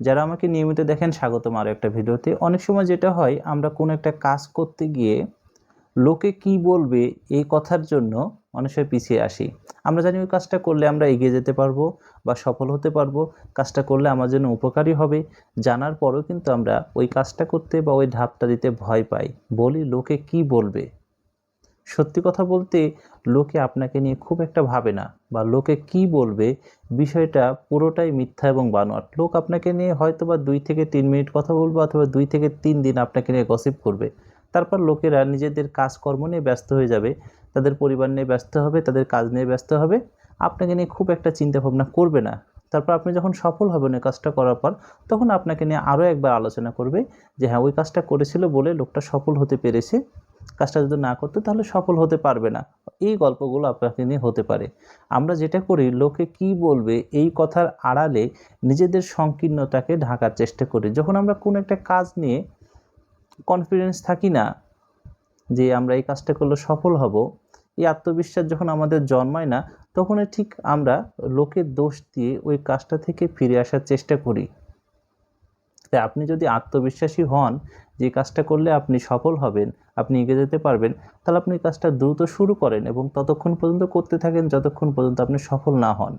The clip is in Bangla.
যারা আমাকে নিয়মিত দেখেন স্বাগতম আরও একটা ভিডিওতে। অনেক সময় যেটা হয় আমরা কোনো একটা কাজ করতে গিয়ে লোকে কি বলবে এই কথার জন্য অনেক সময় পিছিয়ে আসি। আমরা জানি ওই কাজটা করলে আমরা এগিয়ে যেতে পারবো বা সফল হতে পারবো, কাজটা করলে আমার জন্য উপকারী হবে। জানার পরেও কিন্তু আমরা ওই কাজটা করতে বা ওই ধাপটা দিতে ভয় পাই। বলি লোকে কি বলবে? সত্যি কথা বলতে লোকে আপনাকে নিয়ে খুব একটা ভাবে না, বা লোকে কি বলবে বিষয়টা পুরোটাই মিথ্যা এবং বানোয়াট। লোক আপনাকে নিয়ে হয়তোবা 2 থেকে 3 মিনিট কথা বলবে অথবা 2 থেকে 3 দিন আপনাকে নিয়ে গসিপ করবে। তারপর লোকেরা নিজেদের কাজকর্ম নিয়ে ব্যস্ত হয়ে যাবে, তাদের পরিবার নিয়ে ব্যস্ত হবে, তাদের কাজ নিয়ে ব্যস্ত হবে। আপনাকে নিয়ে খুব একটা চিন্তা ভাবনা করবে না। তারপর আপনি যখন সফল হবেন ওই কাজটা করার পর, তখন আপনাকে নিয়ে আরও একবার আলোচনা করবে যে হ্যাঁ, ওই কাজটা করেছিল বলে লোকটা সফল হতে পেরেছে, কাজটা যদি না করতে তাহলে সফল হতে পারবে না। এই গল্পগুলো আপনাকে নিয়ে হতে পারে। আমরা যেটা করি লোকে কি বলবে এই কথার আড়ালে নিজেদের সংকীর্ণতাকে ঢাকার চেষ্টা করি। যখন আমরা কোনো একটা কাজ নিয়ে কনফিডেন্স থাকি না যে আমরা এই কাজটা করলে সফল হব, এই আত্মবিশ্বাস যখন আমাদের জন্মায় না, তখনই ঠিক আমরা লোকের দোষ দিয়ে ওই কাজটা থেকে ফিরে আসার চেষ্টা করি। তাই আপনি যদি আত্মবিশ্বাসী হন যে কাজটা করলে আপনি সফল হবেন, আপনি এগিয়ে যেতে পারবেন, তাহলে আপনি কাজটা দ্রুত শুরু করেন এবং ততক্ষণ পর্যন্ত করতে থাকেন যতক্ষণ পর্যন্ত আপনি সফল না হন।